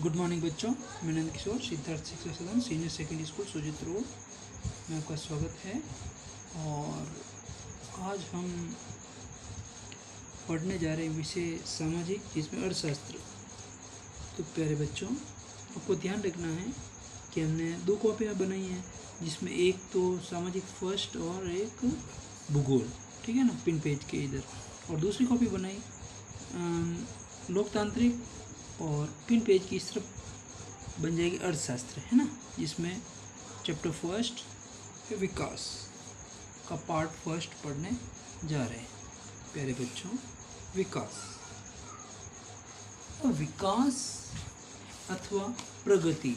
Good morning बच्चों, मैं नंद किशोर सिद्धार्थ शिक्षा सदन सीनियर सेकेंडरी स्कूल सुजित रोड में आपका स्वागत है। और आज हम पढ़ने जा रहे हैं विषय सामाजिक, जिसमें अर्थशास्त्र। तो प्यारे बच्चों, आपको ध्यान रखना है कि हमने 2 कॉपियाँ बनाई हैं, जिसमें एक तो सामाजिक फर्स्ट और एक भूगोल, ठीक है ना, पिन पेज के इधर। और दूसरी कॉपी बनाई लोकतांत्रिक, और पिन पेज की इस तरफ बन जाएगी अर्थशास्त्र, है ना, जिसमें चैप्टर फर्स्ट विकास का पार्ट फर्स्ट पढ़ने जा रहे हैं। प्यारे बच्चों, विकास और विकास अथवा प्रगति,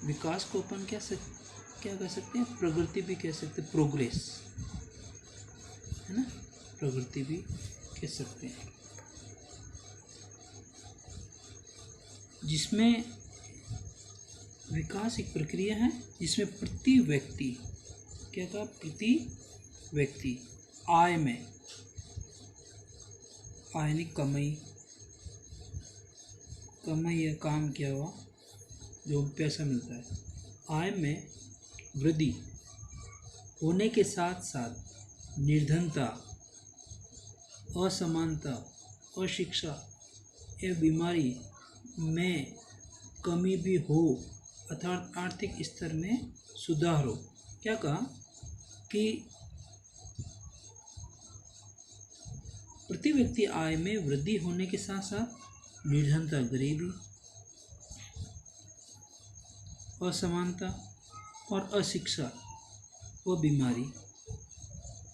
विकास को अपन क्या कह सकते हैं, प्रगति भी कह सकते हैं, प्रोग्रेस, है ना, प्रगति भी कह सकते हैं, जिसमें विकास एक प्रक्रिया है जिसमें प्रति व्यक्ति क्या कहा, प्रति व्यक्ति आय में, आय यानी कमाई या काम किया हुआ जो पैसा मिलता है, आय में वृद्धि होने के साथ साथ निर्धनता, असमानता, अशिक्षा एवं बीमारी में कमी भी हो, अर्थात आर्थिक स्तर में सुधार हो। क्या कहा कि प्रति व्यक्ति आय में वृद्धि होने के साथ साथ निर्धनता, गरीबी, असमानता और अशिक्षा व बीमारी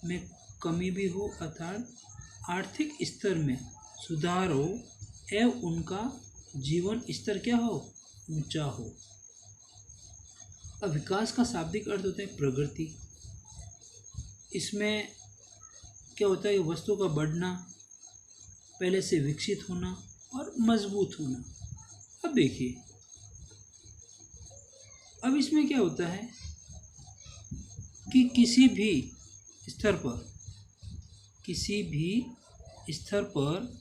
में कमी भी हो, अर्थात आर्थिक स्तर में सुधार हो एवं उनका जीवन स्तर क्या हो, ऊंचा हो। अब विकास का शाब्दिक अर्थ होता है प्रगति। इसमें क्या होता है, वस्तु का बढ़ना, पहले से विकसित होना और मजबूत होना। अब देखिए, अब इसमें क्या होता है कि किसी भी स्तर पर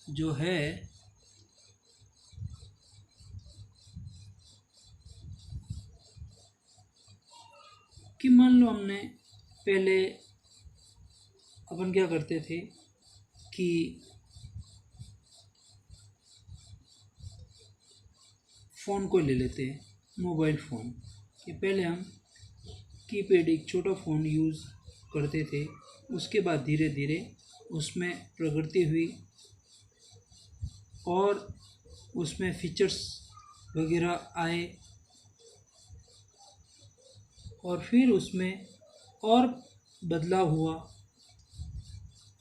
जो है कि मान लो हमने पहले अपन क्या करते थे कि फ़ोन को ले लेते हैं, मोबाइल फ़ोन, कि पहले हम कीपैड एक छोटा फ़ोन यूज़ करते थे, उसके बाद धीरे धीरे उसमें प्रगति हुई और उसमें फीचर्स वगैरह आए, और फिर उसमें और बदलाव हुआ,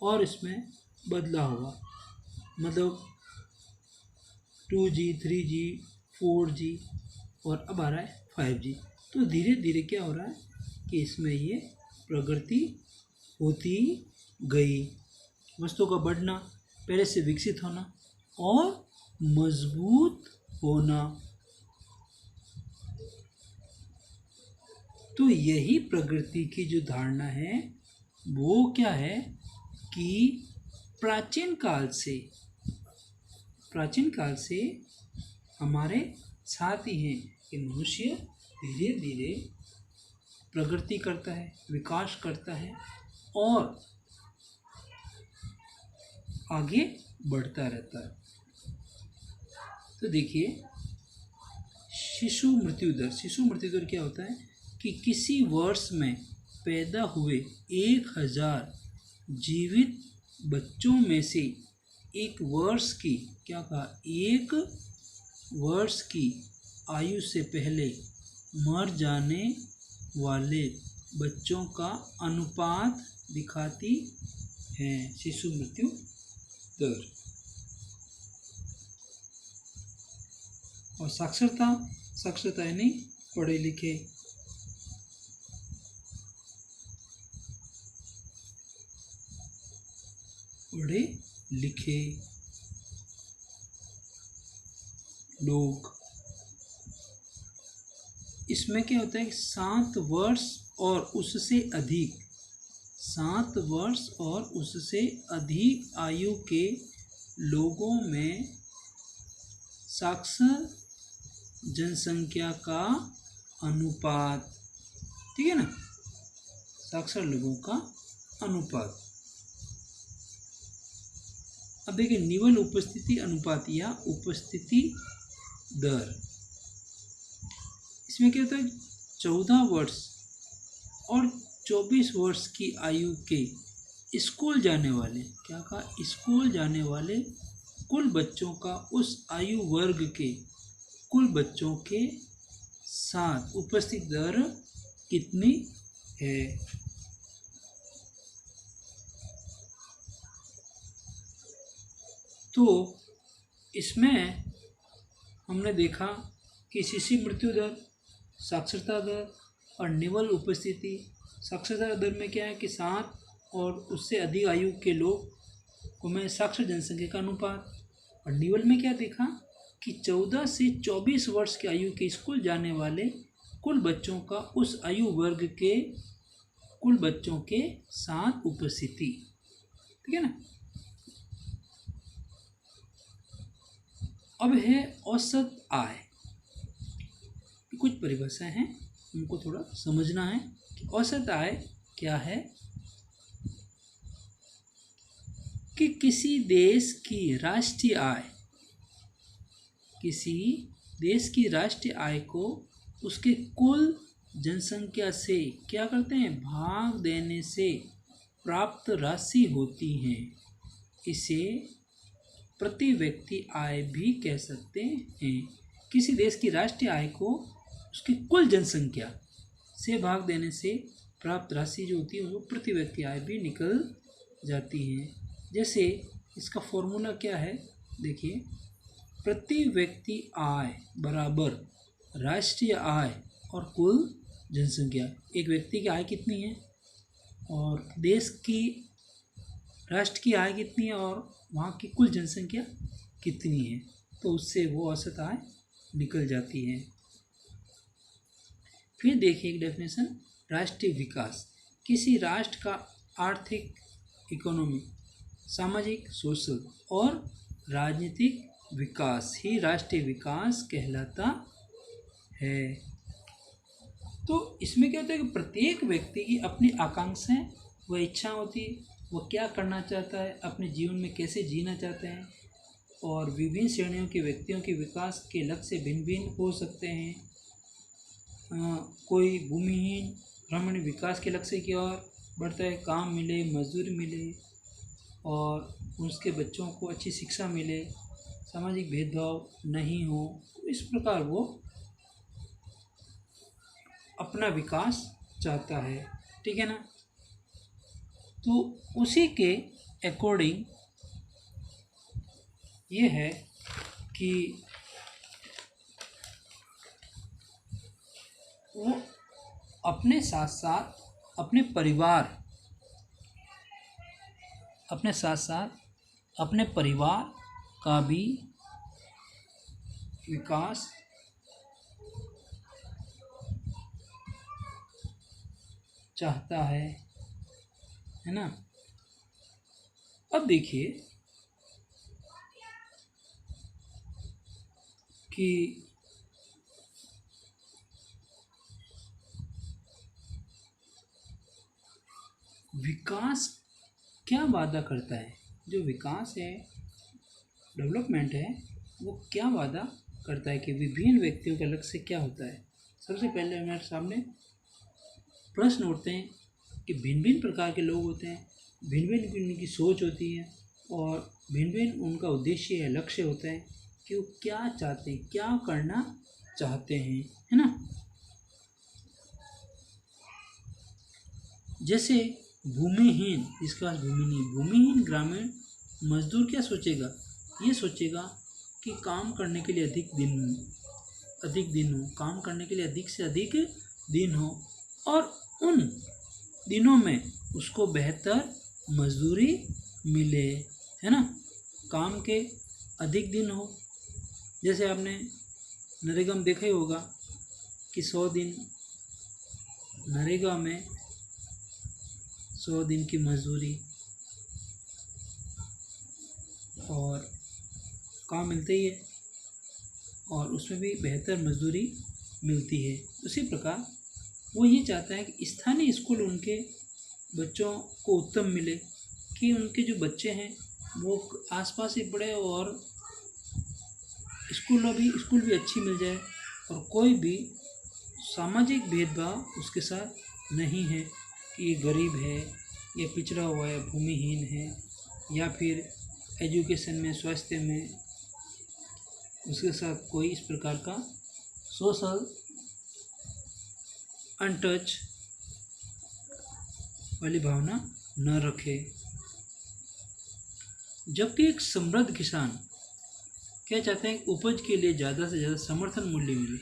और इसमें बदलाव हुआ, मतलब 2G, 3G, 4G और अब आ रहा है 5G। तो धीरे धीरे क्या हो रहा है कि इसमें ये प्रगति होती गई, वस्तु का बढ़ना, पहले से विकसित होना और मजबूत होना। तो यही प्रगति की जो धारणा है वो क्या है कि प्राचीन काल से हमारे साथ ही है कि मनुष्य धीरे धीरे प्रगति करता है, विकास करता है और आगे बढ़ता रहता है। तो देखिए, शिशु मृत्यु दर क्या होता है कि किसी वर्ष में पैदा हुए 1000 जीवित बच्चों में से एक वर्ष की आयु से पहले मर जाने वाले बच्चों का अनुपात दिखाती है शिशु मृत्यु दर। और साक्षरता यानी पढ़े लिखे, लोग, इसमें क्या होता है कि 7 वर्ष और उससे अधिक आयु के लोगों में साक्षर जनसंख्या का अनुपात, ठीक है ना, साक्षर लोगों का अनुपात। अब देखिए निवल उपस्थिति अनुपात या उपस्थिति दर, इसमें क्या होता है 14 वर्ष और 24 वर्ष की आयु के स्कूल जाने वाले, क्या कहा, स्कूल जाने वाले कुल बच्चों का उस आयु वर्ग के कुल बच्चों के साथ उपस्थिति दर कितनी है। तो इसमें हमने देखा कि शिशु मृत्यु दर, साक्षरता दर और निवल उपस्थिति। साक्षरता दर में क्या है कि 7 और उससे अधिक आयु के लोग में साक्षर जनसंख्या का अनुपात, और निवल में क्या देखा कि 14 से 24 वर्ष की आयु के स्कूल जाने वाले कुल बच्चों का उस आयु वर्ग के कुल बच्चों के साथ उपस्थिति, ठीक है ना। अब है औसत आय। कुछ परिभाषाएं हैं, उनको थोड़ा समझना है कि औसत आय क्या है। कि किसी देश की राष्ट्रीय आय, किसी देश की राष्ट्रीय आय को उसके कुल जनसंख्या से क्या करते हैं, भाग देने से प्राप्त राशि होती है। इसे प्रति व्यक्ति आय भी कह सकते हैं। किसी देश की राष्ट्रीय आय को उसकी कुल जनसंख्या से भाग देने से प्राप्त राशि जो होती है वो प्रति व्यक्ति आय भी निकल जाती है। जैसे इसका फॉर्मूला क्या है, देखिए, प्रति व्यक्ति आय बराबर राष्ट्रीय आय और कुल जनसंख्या। एक व्यक्ति की आय कितनी है और देश की राष्ट्र की आय कितनी है और वहाँ की कुल जनसंख्या कितनी है, तो उससे वो औसत आय निकल जाती है। फिर देखिए एक डेफिनेशन, राष्ट्रीय विकास। किसी राष्ट्र का आर्थिक, इकोनॉमिक, सामाजिक, सोशल और राजनीतिक विकास ही राष्ट्रीय विकास कहलाता है। तो इसमें क्या होता है कि प्रत्येक व्यक्ति की अपनी आकांक्षाएं व इच्छा होती है, वो क्या करना चाहता है, अपने जीवन में कैसे जीना चाहते हैं, और विभिन्न श्रेणियों के व्यक्तियों के विकास के लक्ष्य भिन्न भिन्न हो सकते हैं। कोई भूमिहीन ग्रामीण विकास के लक्ष्य की ओर बढ़ता है, काम मिले, मजदूरी मिले और उसके बच्चों को अच्छी शिक्षा मिले, सामाजिक भेदभाव नहीं हो, इस प्रकार वो अपना विकास चाहता है, ठीक है ना। तो उसी के अकॉर्डिंग ये है कि वो अपने साथ साथ अपने परिवार, अपने साथ साथ अपने परिवार का भी विकास चाहता है ना। अब देखिए कि विकास क्या वादा करता है, जो विकास है, डेवलपमेंट है, वो क्या वादा करता है कि विभिन्न व्यक्तियों का लक्ष्य क्या होता है। सबसे पहले हमारे सामने प्रश्न उठते हैं कि भिन्न भिन्न प्रकार के लोग होते हैं, भिन्न भिन्न उनकी सोच होती है और भिन्न भिन्न उनका उद्देश्य है, लक्ष्य होता है कि वो क्या चाहते हैं, क्या करना चाहते हैं, है ना। जैसे भूमिहीन, जिसके पास भूमि नहीं, भूमिहीन ग्रामीण मजदूर क्या सोचेगा, ये सोचेगा कि काम करने के लिए अधिक दिन हो, काम करने के लिए अधिक से अधिक दिन हो और उन दिनों में उसको बेहतर मजदूरी मिले, है ना, काम के अधिक दिन हो। जैसे आपने नरेगा में देखा ही होगा कि 100 दिन नरेगा में 100 दिन की मजदूरी और काम मिलते ही है। और उसमें भी बेहतर मजदूरी मिलती है। उसी प्रकार वो ये चाहता है कि स्थानीय स्कूल उनके बच्चों को उत्तम मिले, कि उनके जो बच्चे हैं वो आसपास ही पढ़े और स्कूल भी अच्छी मिल जाए, और कोई भी सामाजिक भेदभाव उसके साथ नहीं है कि ये गरीब है या पिछड़ा हुआ है, भूमिहीन है, या फिर एजुकेशन में, स्वास्थ्य में उसके साथ कोई इस प्रकार का सोशल अनटच वाली भावना न रखे। जबकि एक समृद्ध किसान क्या चाहते हैं, उपज के लिए ज़्यादा से ज़्यादा समर्थन मूल्य मिले।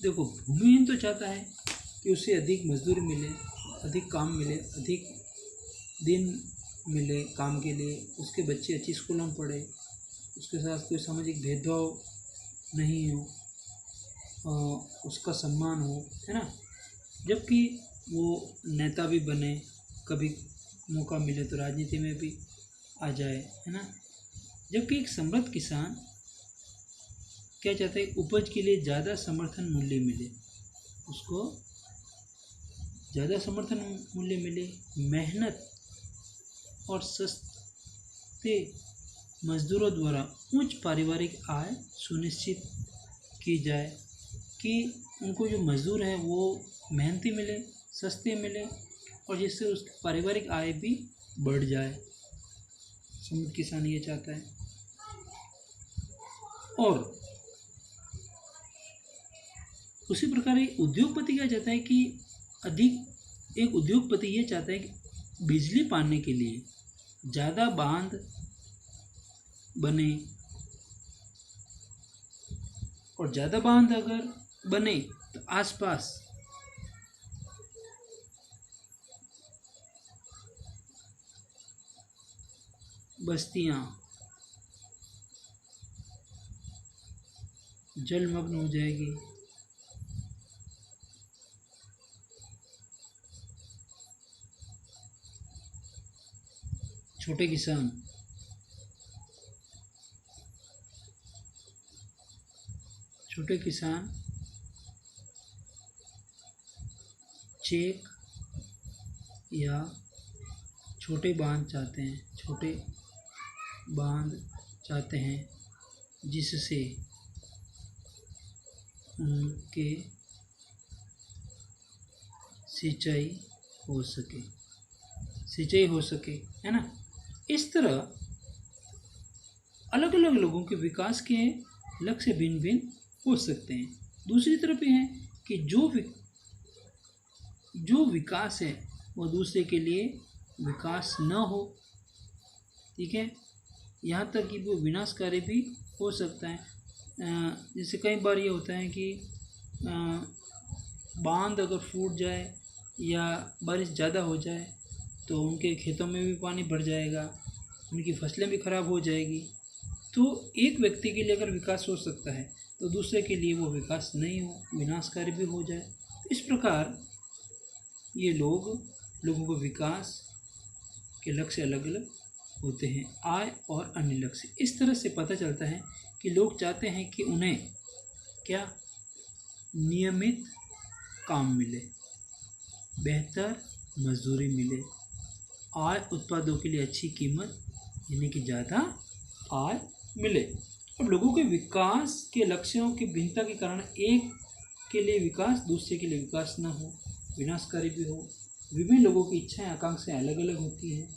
देखो, भूमिहीन तो चाहता है कि उसे अधिक मजदूरी मिले, अधिक काम मिले, अधिक दिन मिले काम के लिए, उसके बच्चे अच्छी स्कूलों में पढ़े, उसके साथ कोई सामाजिक भेदभाव नहीं हो, उसका सम्मान हो, है ना। जबकि वो नेता भी बने, कभी मौका मिले तो राजनीति में भी आ जाए, है ना। जबकि एक समृद्ध किसान क्या चाहता है, उपज के लिए ज़्यादा समर्थन मूल्य मिले, उसको ज़्यादा समर्थन मूल्य मिले, मेहनत और सस्ते मजदूरों द्वारा उच्च पारिवारिक आय सुनिश्चित की जाए, कि उनको जो मजदूर है वो मेहनती मिले, सस्ते मिले, और जिससे उसकी पारिवारिक आय भी बढ़ जाए। समृद्ध किसान ये चाहता है। और उसी प्रकार एक उद्योगपति क्या चाहता है कि एक उद्योगपति ये चाहता है कि बिजली पाने के लिए ज़्यादा बांध बने, और ज़्यादा बांध अगर बने तो आसपास बस्तियां जलमग्न हो जाएगी। छोटे किसान चेक या छोटे बांध चाहते हैं, जिससे उनके सिंचाई हो सके, है ना। इस तरह अलग अलग लोगों के विकास के लक्ष्य भिन्न भिन्न हो सकते हैं। दूसरी तरफ यह है कि जो विकास है वो दूसरे के लिए विकास न हो, ठीक है, यहाँ तक कि वो विनाशकारी भी हो सकता है। जैसे कई बार ये होता है कि बांध अगर फूट जाए या बारिश ज़्यादा हो जाए तो उनके खेतों में भी पानी भर जाएगा, उनकी फसलें भी खराब हो जाएगी। तो एक व्यक्ति के लिए अगर विकास हो सकता है तो दूसरे के लिए वो विकास नहीं हो, विनाशकारी भी हो जाए। तो इस प्रकार ये लोगों को विकास के लक्ष्य अलग अलग होते हैं, आय और अन्य लक्ष्य। इस तरह से पता चलता है कि लोग चाहते हैं कि उन्हें क्या, नियमित काम मिले, बेहतर मजदूरी मिले, आय उत्पादों के लिए अच्छी कीमत यानी कि ज़्यादा आय मिले। अब लोगों के विकास के लक्ष्यों की भिन्नता के कारण एक के लिए विकास दूसरे के लिए विकास न हो, विनाशकारी भी हो। विभिन्न लोगों की इच्छाएं आकांक्षाएं अलग अलग होती हैं,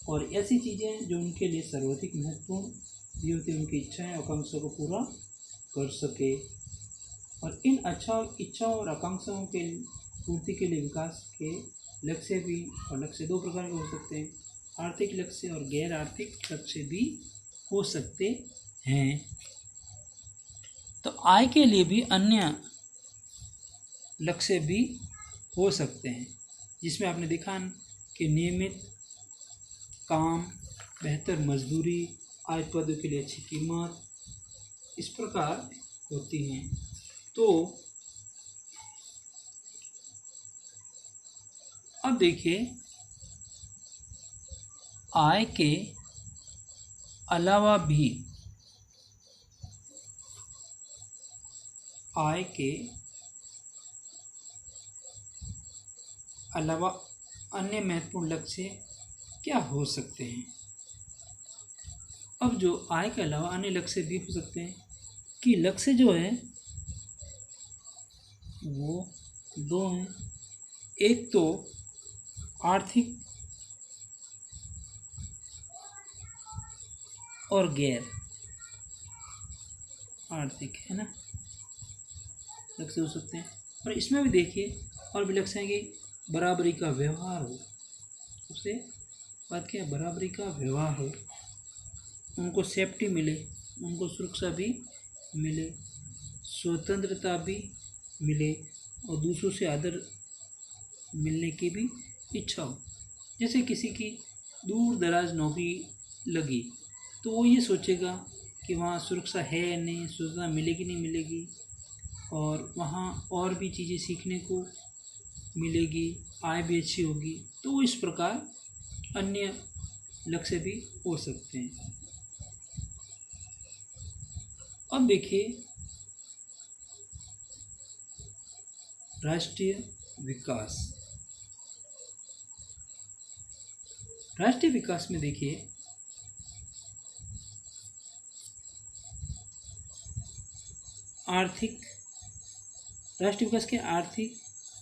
और ऐसी चीज़ें जो उनके लिए सर्वाधिक महत्वपूर्ण भी होती हैं, उनकी इच्छाएं आकांक्षाओं को पूरा कर सके। और इन इच्छाओं और आकांक्षाओं के पूर्ति के लिए विकास के लक्ष्य भी, और लक्ष्य दो प्रकार के हो सकते हैं, आर्थिक लक्ष्य और गैर आर्थिक लक्ष्य भी हो सकते हैं। तो आय के लिए भी अन्य लक्ष्य भी हो सकते हैं, जिसमें आपने देखा कि नियमित काम, बेहतर मजदूरी, आय उत्पादों के लिए अच्छी कीमत, इस प्रकार होती हैं। तो अब देखिए, आय के अलावा भी आय के अलावा अन्य महत्वपूर्ण लक्ष्य क्या हो सकते हैं। अब जो आय के अलावा अन्य लक्ष्य भी हो सकते हैं कि लक्ष्य जो है वो दो हैं। एक तो आर्थिक और गैर आर्थिक, है ना, लक्ष्य हो सकते हैं। और इसमें भी देखिए और भी लक्ष्य हैं कि बराबरी का व्यवहार हो। उससे बात क्या है, बराबरी का व्यवहार हो, उनको सेफ्टी मिले, उनको सुरक्षा भी मिले, स्वतंत्रता भी मिले और दूसरों से आदर मिलने की भी इच्छा हो। जैसे किसी की दूर दराज नौकरी लगी तो वो ये सोचेगा कि वहाँ सुरक्षा है या नहीं, सुरक्षा मिलेगी नहीं मिलेगी, और वहाँ और भी चीज़ें सीखने को मिलेगी, आय भी अच्छी होगी। तो वो इस प्रकार अन्य लक्ष्य भी हो सकते हैं। अब देखिए राष्ट्रीय विकास। राष्ट्रीय विकास में देखिए राष्ट्रीय विकास के आर्थिक,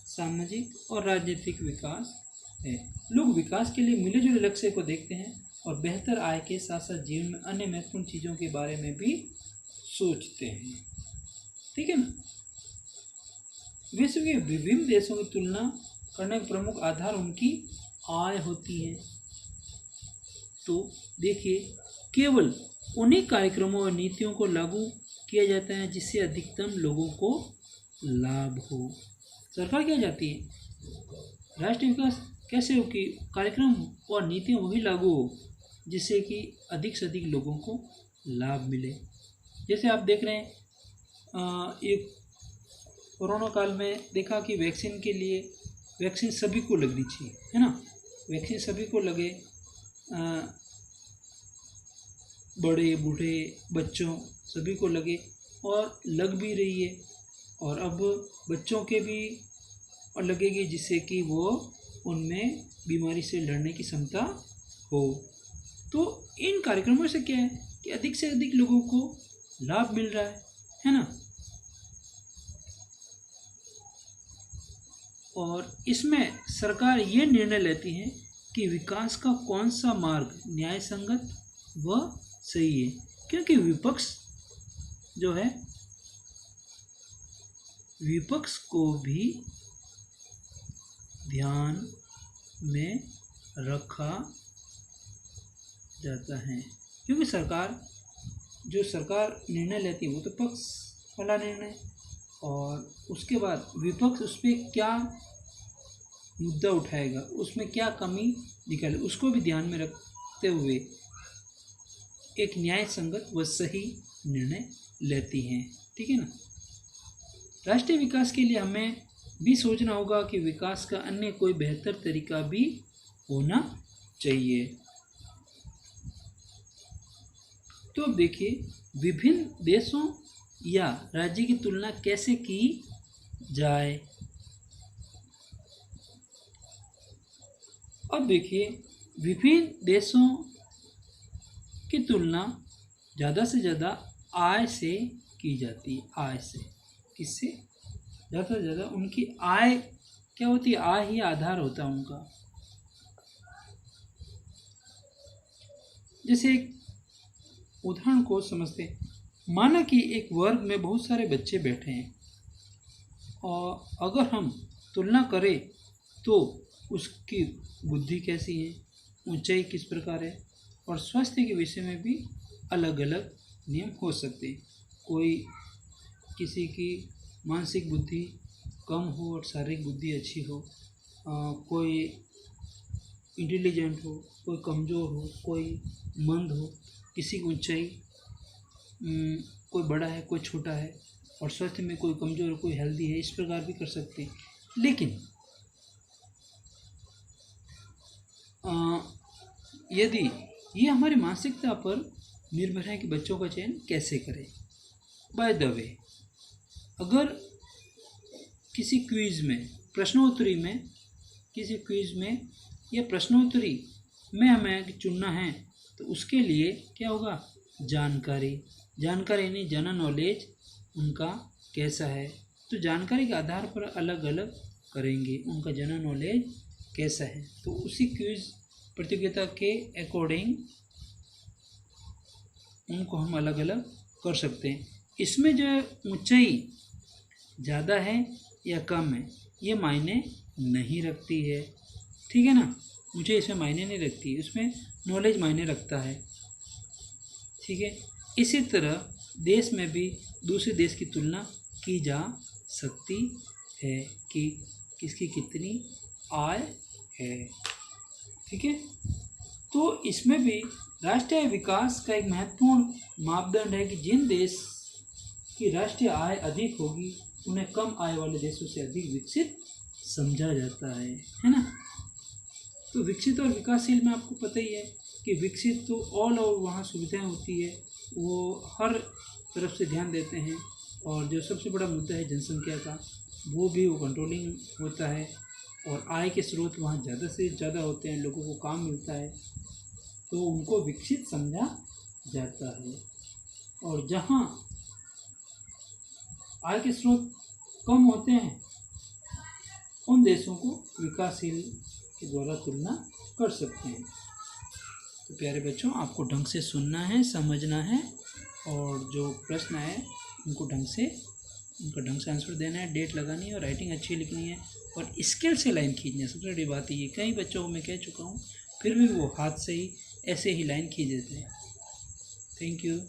सामाजिक और राजनीतिक विकास है। लोग विकास के लिए मिलेजुले लक्ष्य को देखते हैं और बेहतर आय के साथ साथ जीवन में अन्य महत्वपूर्ण चीज़ों के बारे में भी सोचते हैं। ठीक है ना। विश्व के विभिन्न देशों की तुलना करने का प्रमुख आधार उनकी आय होती है। तो देखिए केवल उन्हीं कार्यक्रमों और नीतियों को लागू किया जाता है जिससे अधिकतम लोगों को लाभ हो। सरकार क्या चाहती है, राष्ट्रीय विकास कैसे हो कि कार्यक्रम और नीतियाँ वही लागू हो जिससे कि अधिक से अधिक लोगों को लाभ मिले। जैसे आप देख रहे हैं एक कोरोना काल में देखा कि वैक्सीन के लिए वैक्सीन सभी को लगनी चाहिए, है ना, वैक्सीन सभी को लगे, बड़े बूढ़े बच्चों सभी को लगे और लग भी रही है। और अब बच्चों के भी लगेगी जिससे कि वो उनमें बीमारी से लड़ने की क्षमता हो। तो इन कार्यक्रमों से क्या है कि अधिक से अधिक लोगों को लाभ मिल रहा है ना। और इसमें सरकार ये निर्णय लेती है कि विकास का कौन सा मार्ग न्याय संगत व सही है, क्योंकि विपक्ष जो है विपक्ष को भी ध्यान में रखा जाता है, क्योंकि सरकार निर्णय लेती है वो तो पक्ष वाला निर्णय, और उसके बाद विपक्ष उस पर क्या मुद्दा उठाएगा, उसमें क्या कमी निकाले, उसको भी ध्यान में रखते हुए एक न्याय संगत व सही निर्णय लेती हैं। ठीक है ना। राष्ट्रीय विकास के लिए हमें भी सोचना होगा कि विकास का अन्य कोई बेहतर तरीका भी होना चाहिए। तो अब देखिए विभिन्न देशों या राज्य की तुलना कैसे की जाए। अब देखिए विभिन्न देशों की तुलना ज़्यादा से ज़्यादा आय से की जाती है। आय से किससे, ज़्यादा से ज़्यादा उनकी आय क्या होती है, आय ही आधार होता है उनका। जैसे एक उदाहरण को समझते हैं, माना कि एक वर्ग में बहुत सारे बच्चे बैठे हैं और अगर हम तुलना करें तो उसकी बुद्धि कैसी है, ऊंचाई किस प्रकार है, और स्वास्थ्य के विषय में भी अलग अलग नियम हो सकते हैं। कोई किसी की मानसिक बुद्धि कम हो और शारीरिक बुद्धि अच्छी हो, कोई इंटेलिजेंट हो, कोई कमज़ोर हो, कोई मंद हो, किसी की ऊंचाई कोई बड़ा है कोई छोटा है, और स्वास्थ्य में कोई कमज़ोर है कोई हेल्दी है, इस प्रकार भी कर सकते हैं। लेकिन यदि ये हमारी मानसिकता पर निर्भर है कि बच्चों का चयन कैसे करें। बाय द वे अगर किसी क्विज़ में, प्रश्नोत्तरी में, किसी क्विज़ में या प्रश्नोत्तरी में हमें चुनना है तो उसके लिए क्या होगा, जानकारी यानी जनरल नॉलेज उनका कैसा है। तो जानकारी के आधार पर अलग अलग करेंगे उनका जनरल नॉलेज कैसा है। तो उसी क्विज़ प्रतियोगिता के अकॉर्डिंग उनको हम अलग अलग कर सकते हैं। इसमें जो ऊंचाई ज़्यादा है या कम है ये मायने नहीं रखती है, ठीक है ना। मुझे इसमें मायने नहीं रखती, इसमें नॉलेज मायने रखता है, ठीक है। इसी तरह देश में भी दूसरे देश की तुलना की जा सकती है कि किसकी कितनी आय है, ठीक है। तो इसमें भी राष्ट्रीय विकास का एक महत्वपूर्ण मापदंड है कि जिन देश की राष्ट्रीय आय अधिक होगी उन्हें कम आय वाले देशों से अधिक विकसित समझा जाता है ना। तो विकसित और विकासशील में आपको पता ही है कि विकसित तो ऑल ओवर वहाँ सुविधाएं होती है, वो हर तरफ से ध्यान देते हैं, और जो सबसे बड़ा मुद्दा है जनसंख्या का वो भी वो कंट्रोलिंग होता है, और आय के स्रोत वहाँ ज़्यादा से ज़्यादा होते हैं, लोगों को काम मिलता है, तो उनको विकसित समझा जाता है। और जहाँ आय के स्रोत कम होते हैं उन देशों को विकासशील के द्वारा तुलना कर सकते हैं। तो प्यारे बच्चों, आपको ढंग से सुनना है, समझना है, और जो प्रश्न है उनको ढंग से आंसर देना है, डेट लगानी है, और राइटिंग अच्छी लिखनी है, और स्केल से लाइन खींचनी है। सबसे बड़ी बात ये, कई बच्चों को मैं कह चुका हूँ फिर भी वो हाथ से ही ऐसे ही लाइन खींच देते हैं। Thank you.